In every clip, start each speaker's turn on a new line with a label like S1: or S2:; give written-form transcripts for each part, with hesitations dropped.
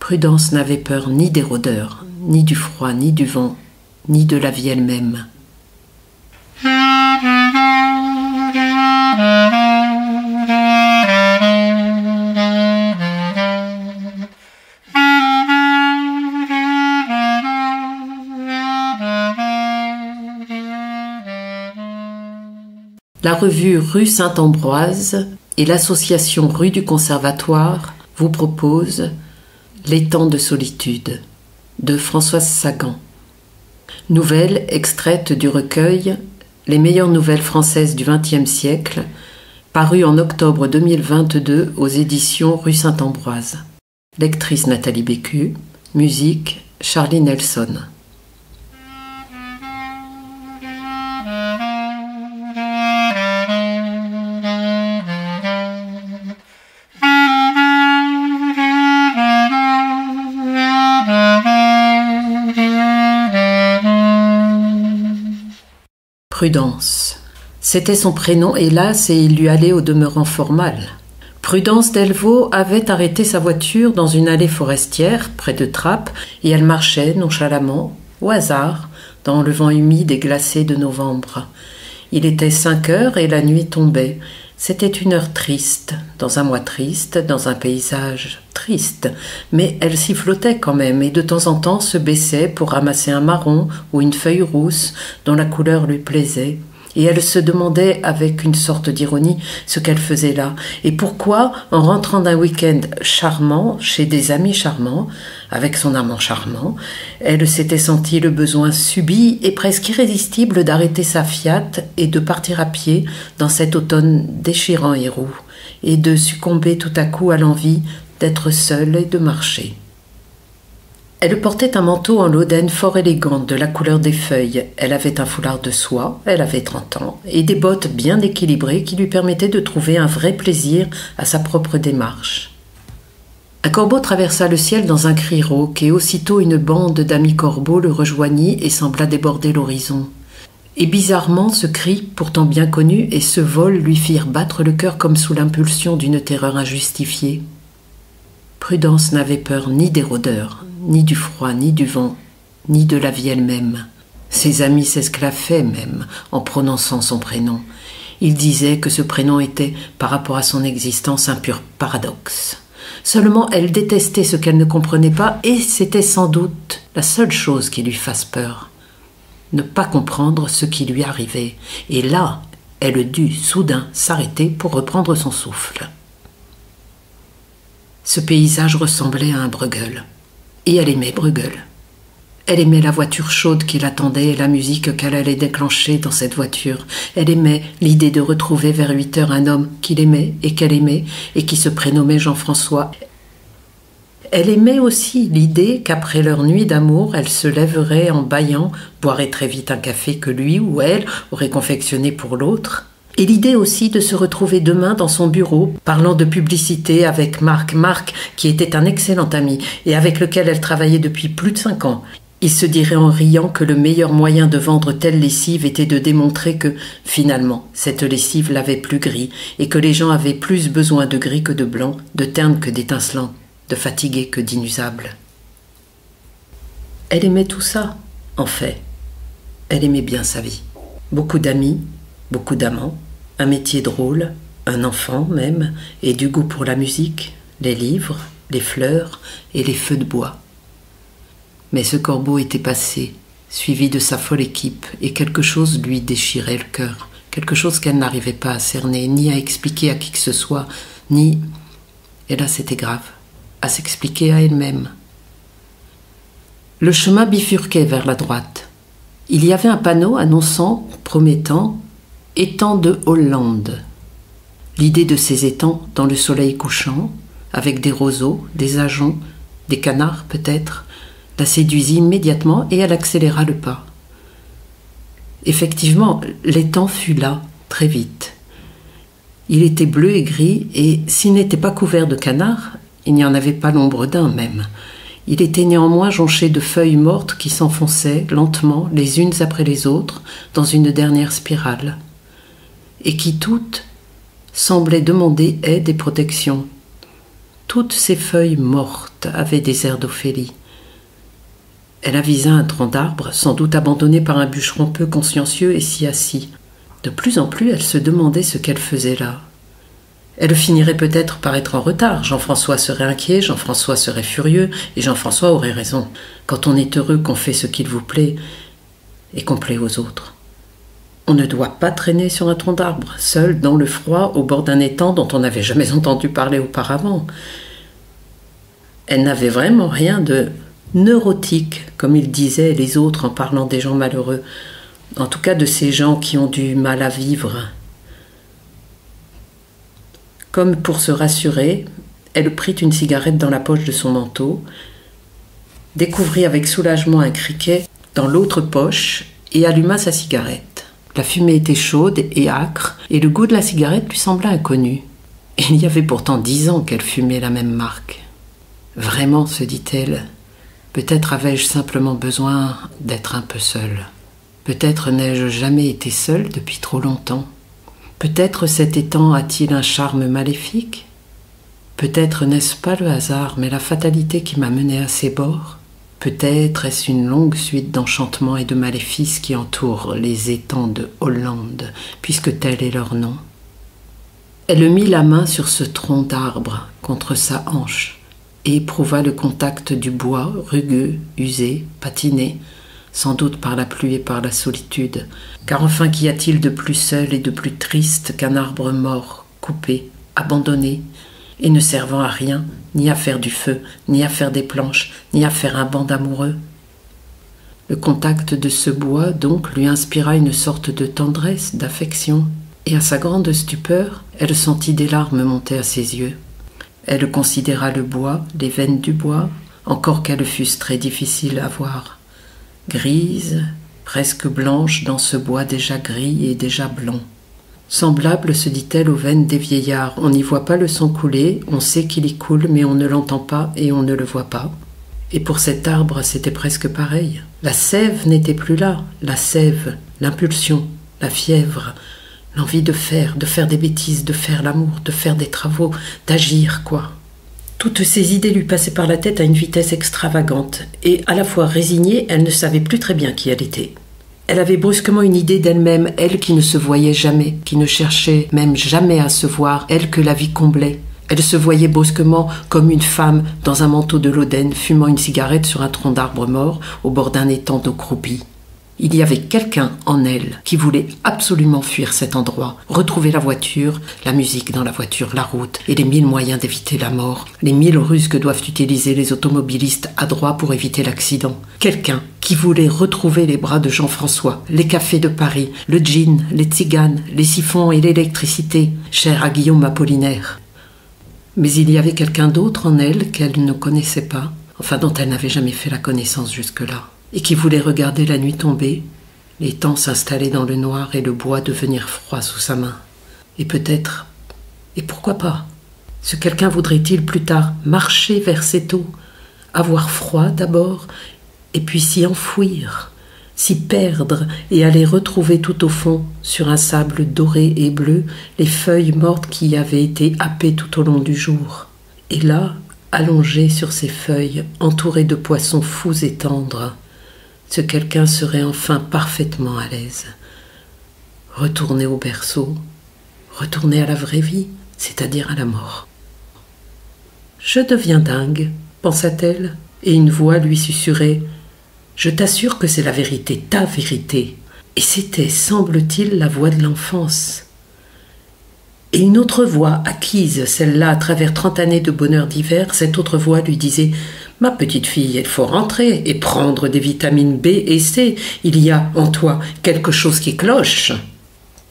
S1: Prudence n'avait peur ni des rôdeurs, ni du froid, ni du vent, ni de la vie elle-même. La revue Rue Saint-Ambroise et l'association Rue du Conservatoire vous proposent Les temps de solitude de Françoise Sagan. Nouvelle extraite du recueil Les meilleures nouvelles françaises du XXe siècle, paru en octobre 2022 aux éditions Rue Saint-Ambroise. Lectrice Nathalie Bécu, musique Charlie Nelson. Prudence. C'était son prénom, hélas, et il lui allait au demeurant fort mal. Prudence Delvaux avait arrêté sa voiture dans une allée forestière, près de Trappes, et elle marchait nonchalamment, au hasard, dans le vent humide et glacé de novembre. Il était 5 heures et la nuit tombait. C'était une heure triste, dans un mois triste, dans un paysage triste, mais elle s'y flottait quand même et de temps en temps se baissait pour ramasser un marron ou une feuille rousse dont la couleur lui plaisait. Et elle se demandait avec une sorte d'ironie ce qu'elle faisait là, et pourquoi, en rentrant d'un week-end charmant, chez des amis charmants, avec son amant charmant, elle s'était sentie le besoin subit et presque irrésistible d'arrêter sa Fiat et de partir à pied dans cet automne déchirant et roux, et de succomber tout à coup à l'envie d'être seule et de marcher. Elle portait un manteau en laudène fort élégant, de la couleur des feuilles. Elle avait un foulard de soie, elle avait 30 ans, et des bottes bien équilibrées qui lui permettaient de trouver un vrai plaisir à sa propre démarche. Un corbeau traversa le ciel dans un cri rauque, et aussitôt une bande d'amis corbeaux le rejoignit et sembla déborder l'horizon. Et bizarrement, ce cri, pourtant bien connu, et ce vol lui firent battre le cœur comme sous l'impulsion d'une terreur injustifiée. Prudence n'avait peur ni des rôdeurs, ni du froid, ni du vent, ni de la vie elle-même. Ses amis s'esclaffaient même en prononçant son prénom. Ils disaient que ce prénom était, par rapport à son existence, un pur paradoxe. Seulement, elle détestait ce qu'elle ne comprenait pas, et c'était sans doute la seule chose qui lui fasse peur. Ne pas comprendre ce qui lui arrivait. Et là, elle dut soudain s'arrêter pour reprendre son souffle. Ce paysage ressemblait à un Bruegel. Et elle aimait Bruegel. Elle aimait la voiture chaude qui l'attendait et la musique qu'elle allait déclencher dans cette voiture. Elle aimait l'idée de retrouver vers 8 heures un homme qu'il aimait et qu'elle aimait et qui se prénommait Jean-François. Elle aimait aussi l'idée qu'après leur nuit d'amour, elle se lèverait en bâillant, boirait très vite un café que lui ou elle aurait confectionné pour l'autre. Et l'idée aussi de se retrouver demain dans son bureau, parlant de publicité avec Marc, qui était un excellent ami et avec lequel elle travaillait depuis plus de 5 ans. Il se dirait en riant que le meilleur moyen de vendre telle lessive était de démontrer que, finalement, cette lessive l'avait plus gris et que les gens avaient plus besoin de gris que de blanc, de terne que d'étincelant, de fatigué que d'inusable. Elle aimait tout ça, en fait. Elle aimait bien sa vie. Beaucoup d'amis, beaucoup d'amants, un métier drôle, un enfant même, et du goût pour la musique, les livres, les fleurs et les feux de bois. Mais ce corbeau était passé, suivi de sa folle équipe, et quelque chose lui déchirait le cœur, quelque chose qu'elle n'arrivait pas à cerner, ni à expliquer à qui que ce soit, ni, et là c'était grave, à s'expliquer à elle-même. Le chemin bifurquait vers la droite. Il y avait un panneau annonçant, promettant, étang de Hollande. L'idée de ces étangs dans le soleil couchant, avec des roseaux, des ajoncs, des canards peut-être, la séduisit immédiatement et elle accéléra le pas. Effectivement, l'étang fut là, très vite. Il était bleu et gris et s'il n'était pas couvert de canards, il n'y en avait pas l'ombre d'un même. Il était néanmoins jonché de feuilles mortes qui s'enfonçaient lentement, les unes après les autres, dans une dernière spirale, et qui toutes semblaient demander aide et protection. Toutes ces feuilles mortes avaient des airs d'Ophélie. Elle avisa un tronc d'arbre, sans doute abandonné par un bûcheron peu consciencieux, et s'y assit. De plus en plus, elle se demandait ce qu'elle faisait là. Elle finirait peut-être par être en retard. Jean-François serait inquiet, Jean-François serait furieux, et Jean-François aurait raison. Quand on est heureux qu'on fait ce qu'il vous plaît, et qu'on plaît aux autres. On ne doit pas traîner sur un tronc d'arbre, seul, dans le froid, au bord d'un étang dont on n'avait jamais entendu parler auparavant. Elle n'avait vraiment rien de neurotique, comme ils disaient les autres en parlant des gens malheureux, en tout cas de ces gens qui ont du mal à vivre. Comme pour se rassurer, elle prit une cigarette dans la poche de son manteau, découvrit avec soulagement un criquet dans l'autre poche et alluma sa cigarette. La fumée était chaude et âcre, et le goût de la cigarette lui sembla inconnu. Il y avait pourtant 10 ans qu'elle fumait la même marque. Vraiment, se dit-elle, peut-être avais-je simplement besoin d'être un peu seule. Peut-être n'ai-je jamais été seule depuis trop longtemps. Peut-être cet étang a-t-il un charme maléfique? Peut-être n'est-ce pas le hasard, mais la fatalité qui m'a menée à ses bords? Peut-être est-ce une longue suite d'enchantements et de maléfices qui entourent les étangs de Hollande, puisque tel est leur nom. Elle mit la main sur ce tronc d'arbre contre sa hanche et éprouva le contact du bois, rugueux, usé, patiné, sans doute par la pluie et par la solitude, car enfin qu'y a-t-il de plus seul et de plus triste qu'un arbre mort, coupé, abandonné, et ne servant à rien, ni à faire du feu, ni à faire des planches, ni à faire un banc d'amoureux. Le contact de ce bois, donc, lui inspira une sorte de tendresse, d'affection, et à sa grande stupeur, elle sentit des larmes monter à ses yeux. Elle considéra le bois, les veines du bois, encore qu'elles fussent très difficiles à voir. Grises, presque blanches dans ce bois déjà gris et déjà blond. Semblable, se dit-elle, aux veines des vieillards. On n'y voit pas le sang couler, on sait qu'il y coule, mais on ne l'entend pas et on ne le voit pas. Et pour cet arbre, c'était presque pareil. La sève n'était plus là. La sève, l'impulsion, la fièvre, l'envie de faire des bêtises, de faire l'amour, de faire des travaux, d'agir, quoi. Toutes ces idées lui passaient par la tête à une vitesse extravagante, et à la fois résignée, elle ne savait plus très bien qui elle était. Elle avait brusquement une idée d'elle-même, elle qui ne se voyait jamais, qui ne cherchait même jamais à se voir, elle que la vie comblait. Elle se voyait brusquement comme une femme dans un manteau de Lodène, fumant une cigarette sur un tronc d'arbre mort au bord d'un étang d'eau croupie. Il y avait quelqu'un en elle qui voulait absolument fuir cet endroit, retrouver la voiture, la musique dans la voiture, la route et les 1000 moyens d'éviter la mort, les 1000 ruses que doivent utiliser les automobilistes adroits pour éviter l'accident. Quelqu'un qui voulait retrouver les bras de Jean-François, les cafés de Paris, le gin, les tziganes, les siphons et l'électricité, cher à Guillaume Apollinaire. Mais il y avait quelqu'un d'autre en elle qu'elle ne connaissait pas, enfin dont elle n'avait jamais fait la connaissance jusque-là, et qui voulait regarder la nuit tomber, les temps s'installer dans le noir et le bois devenir froid sous sa main. Et peut-être, et pourquoi pas, ce quelqu'un voudrait-il plus tard marcher vers cette eau, avoir froid d'abord, et puis s'y enfouir, s'y perdre et aller retrouver tout au fond, sur un sable doré et bleu, les feuilles mortes qui y avaient été happées tout au long du jour. Et là, allongé sur ces feuilles, entouré de poissons fous et tendres, ce quelqu'un serait enfin parfaitement à l'aise. Retourner au berceau, retourner à la vraie vie, c'est-à-dire à la mort. « Je deviens dingue », pensa-t-elle, et une voix lui susurrait « Je t'assure que c'est la vérité, ta vérité. » Et c'était, semble-t-il, la voix de l'enfance. Et une autre voix, acquise, celle-là, à travers 30 années de bonheur d'hiver, cette autre voix lui disait « Ma petite fille, il faut rentrer et prendre des vitamines B et C. Il y a en toi quelque chose qui cloche. »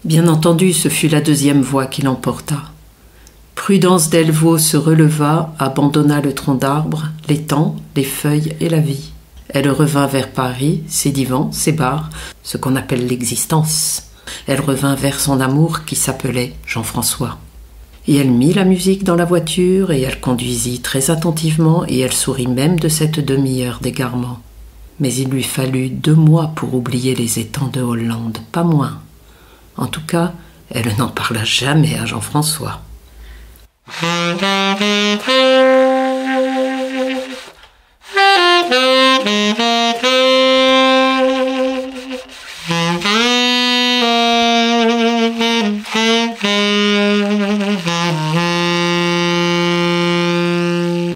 S1: Bien entendu, ce fut la deuxième voix qui l'emporta. Prudence Delvaux se releva, abandonna le tronc d'arbre, l'étang, les feuilles et la vie. Elle revint vers Paris, ses divans, ses bars, ce qu'on appelle l'existence. Elle revint vers son amour qui s'appelait Jean-François. Et elle mit la musique dans la voiture et elle conduisit très attentivement et elle sourit même de cette demi-heure d'égarement. Mais il lui fallut 2 mois pour oublier les étangs de Hollande, pas moins. En tout cas, elle n'en parla jamais à Jean-François.